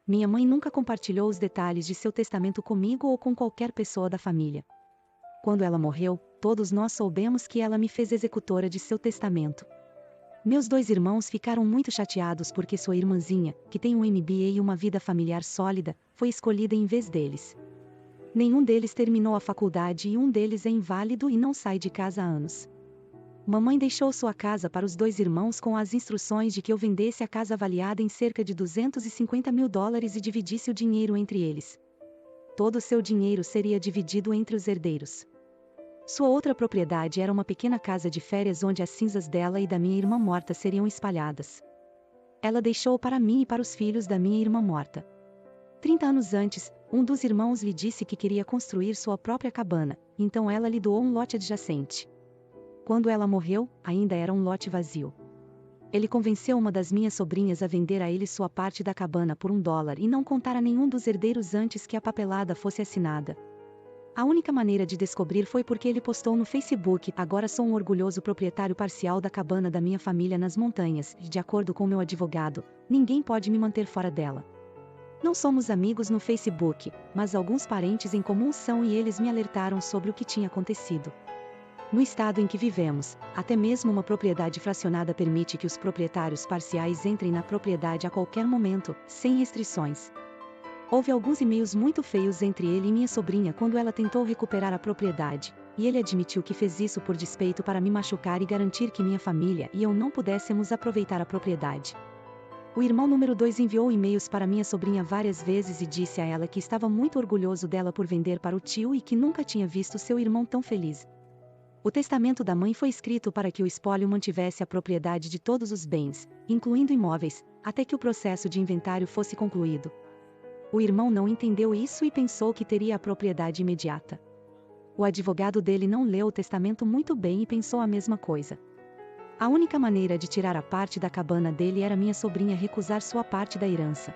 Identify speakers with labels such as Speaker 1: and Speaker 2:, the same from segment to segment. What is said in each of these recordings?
Speaker 1: Minha mãe nunca compartilhou os detalhes de seu testamento comigo ou com qualquer pessoa da família. Quando ela morreu, todos nós soubemos que ela me fez executora de seu testamento. Meus 2 irmãos ficaram muito chateados porque sua irmãzinha, que tem um MBA e uma vida familiar sólida, foi escolhida em vez deles. Nenhum deles terminou a faculdade e um deles é inválido e não sai de casa há anos. Mamãe deixou sua casa para os 2 irmãos com as instruções de que eu vendesse a casa avaliada em cerca de $250 mil e dividisse o dinheiro entre eles. Todo o seu dinheiro seria dividido entre os herdeiros. Sua outra propriedade era uma pequena casa de férias onde as cinzas dela e da minha irmã morta seriam espalhadas. Ela deixou para mim e para os filhos da minha irmã morta. 30 anos antes, um dos irmãos lhe disse que queria construir sua própria cabana, então ela lhe doou um lote adjacente. Quando ela morreu, ainda era um lote vazio. Ele convenceu uma das minhas sobrinhas a vender a ele sua parte da cabana por $1 e não contar a nenhum dos herdeiros antes que a papelada fosse assinada. A única maneira de descobrir foi porque ele postou no Facebook: agora sou um orgulhoso proprietário parcial da cabana da minha família nas montanhas, e de acordo com meu advogado, ninguém pode me manter fora dela. Não somos amigos no Facebook, mas alguns parentes em comum são e eles me alertaram sobre o que tinha acontecido. No estado em que vivemos, até mesmo uma propriedade fracionada permite que os proprietários parciais entrem na propriedade a qualquer momento, sem restrições. Houve alguns e-mails muito feios entre ele e minha sobrinha quando ela tentou recuperar a propriedade, e ele admitiu que fez isso por despeito para me machucar e garantir que minha família e eu não pudéssemos aproveitar a propriedade. O irmão número 2 enviou e-mails para minha sobrinha várias vezes e disse a ela que estava muito orgulhoso dela por vender para o tio e que nunca tinha visto seu irmão tão feliz. O testamento da mãe foi escrito para que o espólio mantivesse a propriedade de todos os bens, incluindo imóveis, até que o processo de inventário fosse concluído. O irmão não entendeu isso e pensou que teria a propriedade imediata. O advogado dele não leu o testamento muito bem e pensou a mesma coisa. A única maneira de tirar a parte da cabana dele era minha sobrinha recusar sua parte da herança.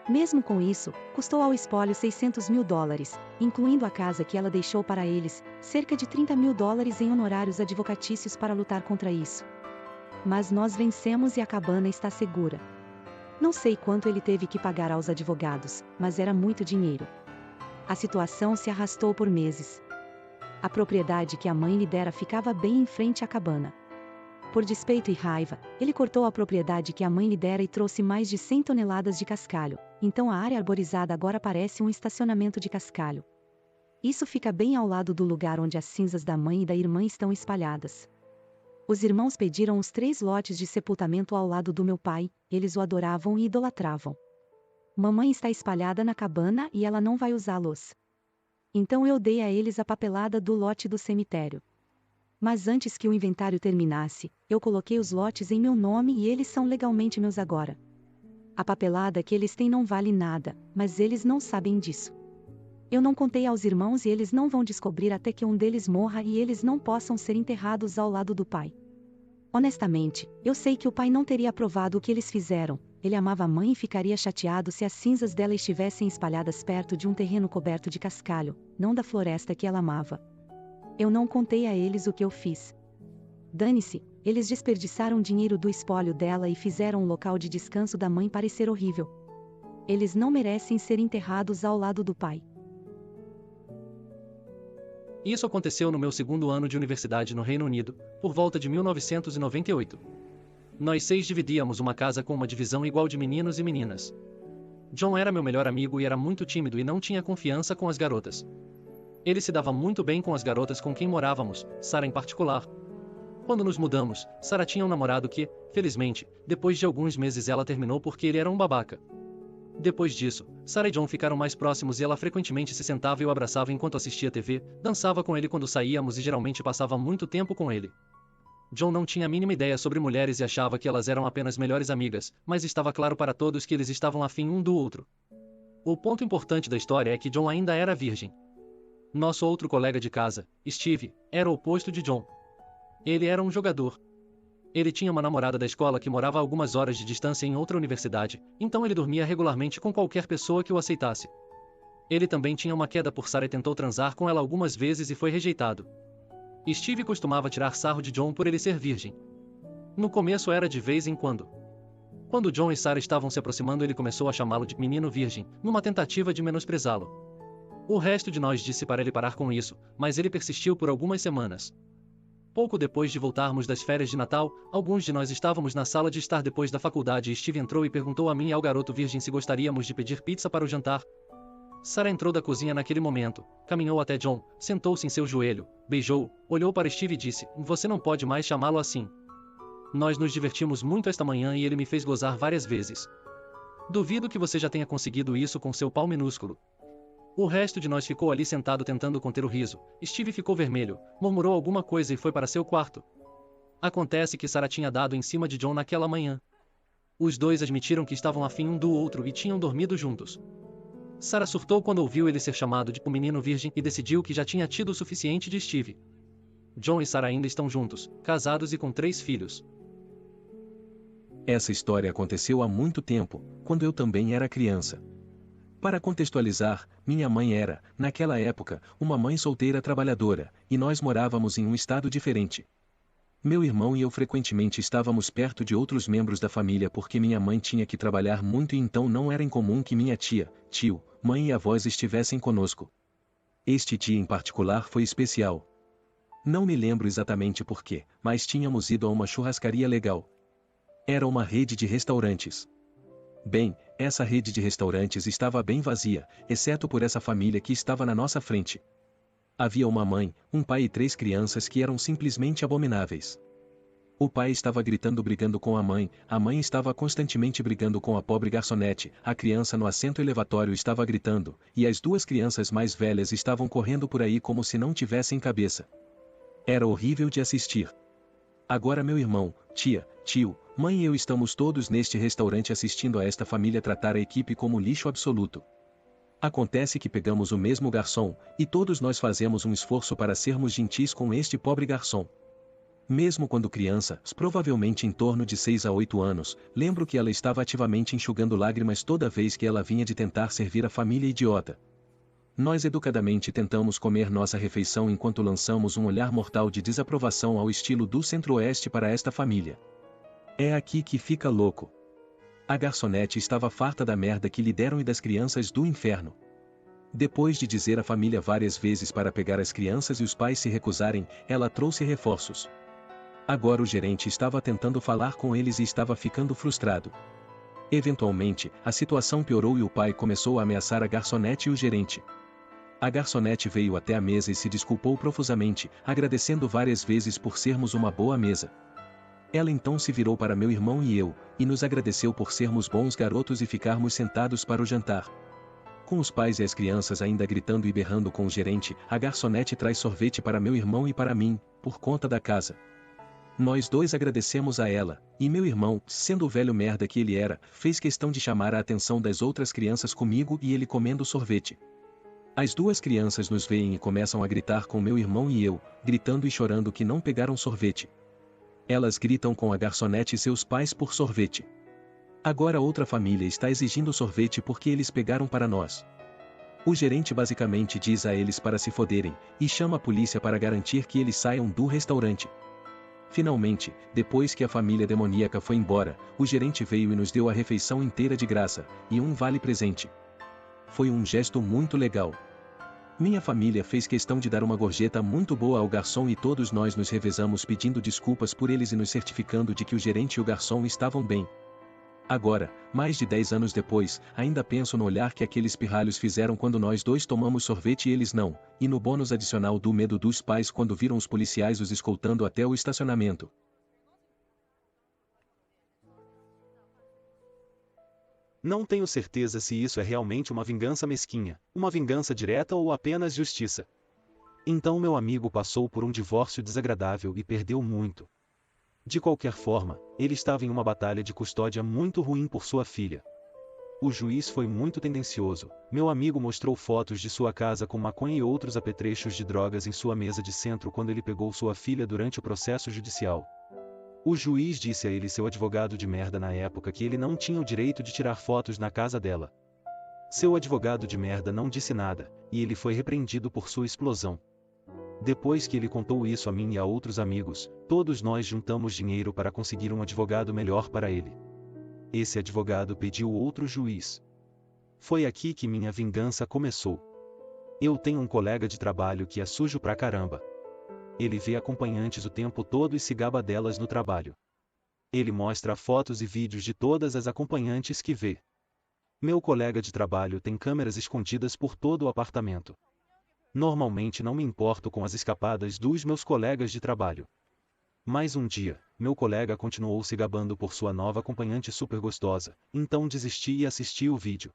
Speaker 1: Mesmo com isso, custou ao espólio $600 mil, incluindo a casa que ela deixou para eles, cerca de $30 mil em honorários advocatícios para lutar contra isso. Mas nós vencemos e a cabana está segura. Não sei quanto ele teve que pagar aos advogados, mas era muito dinheiro. A situação se arrastou por meses. A propriedade que a mãe lhe dera ficava bem em frente à cabana. Por despeito e raiva, ele cortou a propriedade que a mãe lhe dera e trouxe mais de 100 toneladas de cascalho, então a área arborizada agora parece um estacionamento de cascalho. Isso fica bem ao lado do lugar onde as cinzas da mãe e da irmã estão espalhadas. Os irmãos pediram os 3 lotes de sepultamento ao lado do meu pai, eles o adoravam e idolatravam. Mamãe está espalhada na cabana e ela não vai usá-los. Então eu dei a eles a papelada do lote do cemitério. Mas antes que o inventário terminasse, eu coloquei os lotes em meu nome e eles são legalmente meus agora. A papelada que eles têm não vale nada, mas eles não sabem disso. Eu não contei aos irmãos e eles não vão descobrir até que um deles morra e eles não possam ser enterrados ao lado do pai. Honestamente, eu sei que o pai não teria aprovado o que eles fizeram. Ele amava a mãe e ficaria chateado se as cinzas dela estivessem espalhadas perto de um terreno coberto de cascalho, não da floresta que ela amava. Eu não contei a eles o que eu fiz. Dane-se, eles desperdiçaram dinheiro do espólio dela e fizeram o local de descanso da mãe parecer horrível. Eles não merecem ser enterrados ao lado do pai.
Speaker 2: Isso aconteceu no meu 2º ano de universidade no Reino Unido, por volta de 1998. Nós 6 dividíamos uma casa com uma divisão igual de meninos e meninas. John era meu melhor amigo e era muito tímido e não tinha confiança com as garotas. Ele se dava muito bem com as garotas com quem morávamos, Sarah em particular. Quando nos mudamos, Sarah tinha um namorado que, felizmente, depois de alguns meses ela terminou porque ele era um babaca. Depois disso, Sarah e John ficaram mais próximos e ela frequentemente se sentava e o abraçava enquanto assistia TV, dançava com ele quando saíamos e geralmente passava muito tempo com ele. John não tinha a mínima ideia sobre mulheres e achava que elas eram apenas melhores amigas, mas estava claro para todos que eles estavam afim um do outro. O ponto importante da história é que John ainda era virgem. Nosso outro colega de casa, Steve, era o oposto de John. Ele era um jogador. Ele tinha uma namorada da escola que morava a algumas horas de distância em outra universidade, então ele dormia regularmente com qualquer pessoa que o aceitasse. Ele também tinha uma queda por Sarah e tentou transar com ela algumas vezes e foi rejeitado. Steve costumava tirar sarro de John por ele ser virgem. No começo era de vez em quando. Quando John e Sarah estavam se aproximando, ele começou a chamá-lo de menino virgem, numa tentativa de menosprezá-lo. O resto de nós disse para ele parar com isso, mas ele persistiu por algumas semanas. Pouco depois de voltarmos das férias de Natal, alguns de nós estávamos na sala de estar depois da faculdade e Steve entrou e perguntou a mim e ao garoto virgem se gostaríamos de pedir pizza para o jantar. Sarah entrou da cozinha naquele momento, caminhou até John, sentou-se em seu joelho, beijou, olhou para Steve e disse: "Você não pode mais chamá-lo assim. Nós nos divertimos muito esta manhã e ele me fez gozar várias vezes. Duvido que você já tenha conseguido isso com seu pau minúsculo." O resto de nós ficou ali sentado tentando conter o riso. Steve ficou vermelho, murmurou alguma coisa e foi para seu quarto. Acontece que Sarah tinha dado em cima de John naquela manhã. Os dois admitiram que estavam afim um do outro e tinham dormido juntos. Sarah surtou quando ouviu ele ser chamado de o menino virgem e decidiu que já tinha tido o suficiente de Steve. John e Sarah ainda estão juntos, casados e com 3 filhos.
Speaker 3: Essa história aconteceu há muito tempo, quando eu também era criança. Para contextualizar, minha mãe era, naquela época, uma mãe solteira trabalhadora, e nós morávamos em um estado diferente. Meu irmão e eu frequentemente estávamos perto de outros membros da família porque minha mãe tinha que trabalhar muito e então não era incomum que minha tia, tio, mãe e avós estivessem conosco. Este dia em particular foi especial. Não me lembro exatamente porquê, mas tínhamos ido a uma churrascaria legal. Era uma rede de restaurantes. Bem, essa rede de restaurantes estava bem vazia, exceto por essa família que estava na nossa frente. Havia uma mãe, um pai e 3 crianças que eram simplesmente abomináveis. O pai estava brigando com a mãe estava constantemente brigando com a pobre garçonete, a criança no assento elevatório estava gritando, e as 2 crianças mais velhas estavam correndo por aí como se não tivessem cabeça. Era horrível de assistir. Agora meu irmão, tia, tio, mãe e eu estamos todos neste restaurante assistindo a esta família tratar a equipe como lixo absoluto. Acontece que pegamos o mesmo garçom, e todos nós fazemos um esforço para sermos gentis com este pobre garçom. Mesmo quando criança, provavelmente em torno de 6 a 8 anos, lembro que ela estava ativamente enxugando lágrimas toda vez que ela vinha de tentar servir a família idiota. Nós educadamente tentamos comer nossa refeição enquanto lançamos um olhar mortal de desaprovação ao estilo do Centro-Oeste para esta família. É aqui que fica louco. A garçonete estava farta da merda que lhe deram e das crianças do inferno. Depois de dizer à família várias vezes para pegar as crianças e os pais se recusarem, ela trouxe reforços. Agora o gerente estava tentando falar com eles e estava ficando frustrado. Eventualmente, a situação piorou e o pai começou a ameaçar a garçonete e o gerente. A garçonete veio até a mesa e se desculpou profusamente, agradecendo várias vezes por sermos uma boa mesa. Ela então se virou para meu irmão e eu, e nos agradeceu por sermos bons garotos e ficarmos sentados para o jantar. Com os pais e as crianças ainda gritando e berrando com o gerente, a garçonete traz sorvete para meu irmão e para mim, por conta da casa. Nós 2 agradecemos a ela, e meu irmão, sendo o velho merda que ele era, fez questão de chamar a atenção das outras crianças comigo e ele comendo sorvete. As 2 crianças nos veem e começam a gritar com meu irmão e eu, gritando e chorando que não pegaram sorvete. Elas gritam com a garçonete e seus pais por sorvete. Agora outra família está exigindo sorvete porque eles pegaram para nós. O gerente basicamente diz a eles para se foderem, e chama a polícia para garantir que eles saiam do restaurante. Finalmente, depois que a família demoníaca foi embora, o gerente veio e nos deu a refeição inteira de graça, e um vale-presente. Foi um gesto muito legal. Minha família fez questão de dar uma gorjeta muito boa ao garçom e todos nós nos revezamos pedindo desculpas por eles e nos certificando de que o gerente e o garçom estavam bem. Agora, mais de 10 anos depois, ainda penso no olhar que aqueles pirralhos fizeram quando nós 2 tomamos sorvete e eles não, e no bônus adicional do medo dos pais quando viram os policiais os escoltando até o estacionamento.
Speaker 4: Não tenho certeza se isso é realmente uma vingança mesquinha, uma vingança direta ou apenas justiça. Então meu amigo passou por um divórcio desagradável e perdeu muito. De qualquer forma, ele estava em uma batalha de custódia muito ruim por sua filha. O juiz foi muito tendencioso. Meu amigo mostrou fotos de sua casa com maconha e outros apetrechos de drogas em sua mesa de centro quando ele pegou sua filha durante o processo judicial. O juiz disse a ele, seu advogado de merda na época, que ele não tinha o direito de tirar fotos na casa dela. Seu advogado de merda não disse nada, e ele foi repreendido por sua explosão. Depois que ele contou isso a mim e a outros amigos, todos nós juntamos dinheiro para conseguir um advogado melhor para ele. Esse advogado pediu outro juiz. Foi aqui que minha vingança começou. Eu tenho um colega de trabalho que é sujo pra caramba. Ele vê acompanhantes o tempo todo e se gaba delas no trabalho. Ele mostra fotos e vídeos de todas as acompanhantes que vê. Meu colega de trabalho tem câmeras escondidas por todo o apartamento. Normalmente não me importo com as escapadas dos meus colegas de trabalho. Mas um dia, meu colega continuou se gabando por sua nova acompanhante super gostosa, então desisti e assisti o vídeo.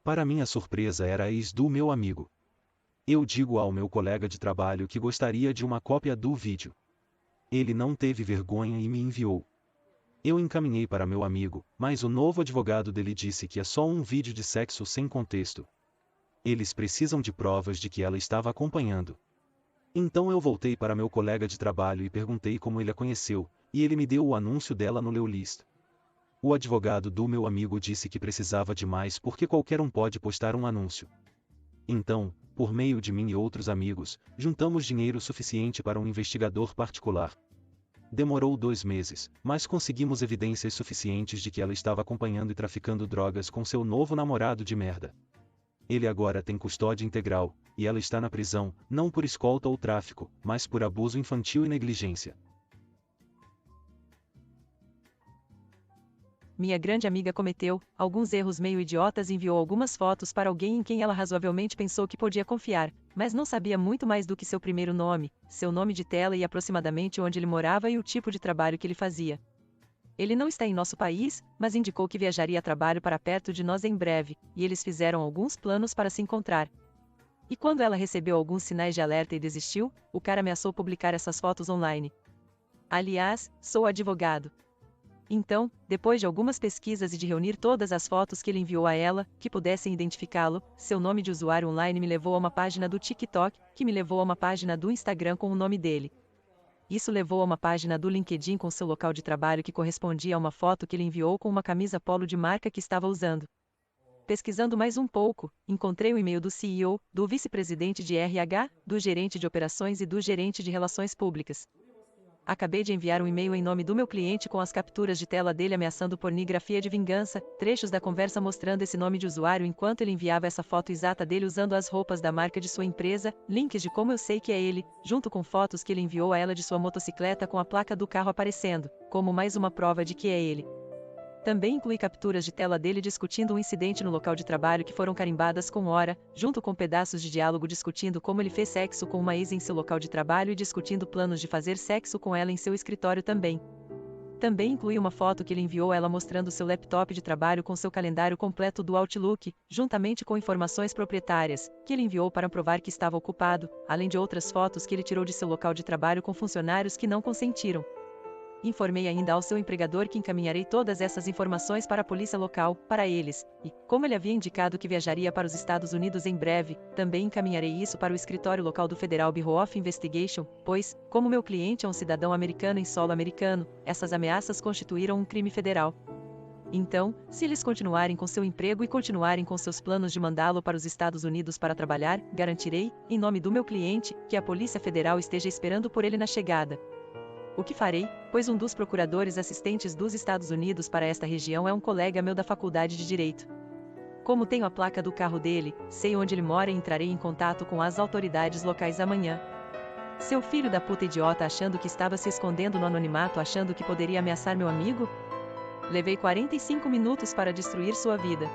Speaker 4: Para minha surpresa era a ex do meu amigo. Eu digo ao meu colega de trabalho que gostaria de uma cópia do vídeo. Ele não teve vergonha e me enviou. Eu encaminhei para meu amigo, mas o novo advogado dele disse que é só um vídeo de sexo sem contexto. Eles precisam de provas de que ela estava acompanhando. Então eu voltei para meu colega de trabalho e perguntei como ele a conheceu, e ele me deu o anúncio dela no Leolist. O advogado do meu amigo disse que precisava de mais porque qualquer um pode postar um anúncio. Então, por meio de mim e outros amigos, juntamos dinheiro suficiente para um investigador particular. Demorou 2 meses, mas conseguimos evidências suficientes de que ela estava acompanhando e traficando drogas com seu novo namorado de merda. Ele agora tem custódia integral, e ela está na prisão, não por escolta ou tráfico, mas por abuso infantil e negligência.
Speaker 5: Minha grande amiga cometeu alguns erros meio idiotas e enviou algumas fotos para alguém em quem ela razoavelmente pensou que podia confiar, mas não sabia muito mais do que seu primeiro nome, seu nome de tela e aproximadamente onde ele morava e o tipo de trabalho que ele fazia. Ele não está em nosso país, mas indicou que viajaria a trabalho para perto de nós em breve, e eles fizeram alguns planos para se encontrar. E quando ela recebeu alguns sinais de alerta e desistiu, o cara ameaçou publicar essas fotos online. Aliás, sou advogado. Então, depois de algumas pesquisas e de reunir todas as fotos que ele enviou a ela, que pudessem identificá-lo, seu nome de usuário online me levou a uma página do TikTok, que me levou a uma página do Instagram com o nome dele. Isso levou a uma página do LinkedIn com seu local de trabalho que correspondia a uma foto que ele enviou com uma camisa polo de marca que estava usando. Pesquisando mais um pouco, encontrei o e-mail do CEO, do vice-presidente de RH, do gerente de operações e do gerente de relações públicas. Acabei de enviar um e-mail em nome do meu cliente com as capturas de tela dele ameaçando pornografia de vingança, trechos da conversa mostrando esse nome de usuário enquanto ele enviava essa foto exata dele usando as roupas da marca de sua empresa, links de como eu sei que é ele, junto com fotos que ele enviou a ela de sua motocicleta com a placa do carro aparecendo, como mais uma prova de que é ele. Também inclui capturas de tela dele discutindo um incidente no local de trabalho que foram carimbadas com hora, junto com pedaços de diálogo discutindo como ele fez sexo com uma ex em seu local de trabalho e discutindo planos de fazer sexo com ela em seu escritório também. Também inclui uma foto que ele enviou a ela mostrando seu laptop de trabalho com seu calendário completo do Outlook, juntamente com informações proprietárias, que ele enviou para provar que estava ocupado, além de outras fotos que ele tirou de seu local de trabalho com funcionários que não consentiram. Informei ainda ao seu empregador que encaminharei todas essas informações para a polícia local, para eles, e, como ele havia indicado que viajaria para os Estados Unidos em breve, também encaminharei isso para o escritório local do Federal Bureau of Investigation, pois, como meu cliente é um cidadão americano em solo americano, essas ameaças constituíram um crime federal. Então, se eles continuarem com seu emprego e continuarem com seus planos de mandá-lo para os Estados Unidos para trabalhar, garantirei, em nome do meu cliente, que a Polícia Federal esteja esperando por ele na chegada. O que farei, pois um dos procuradores assistentes dos Estados Unidos para esta região é um colega meu da faculdade de Direito. Como tenho a placa do carro dele, sei onde ele mora e entrarei em contato com as autoridades locais amanhã. Seu filho da puta idiota achando que estava se escondendo no anonimato achando que poderia ameaçar meu amigo? Levei 45 minutos para destruir sua vida.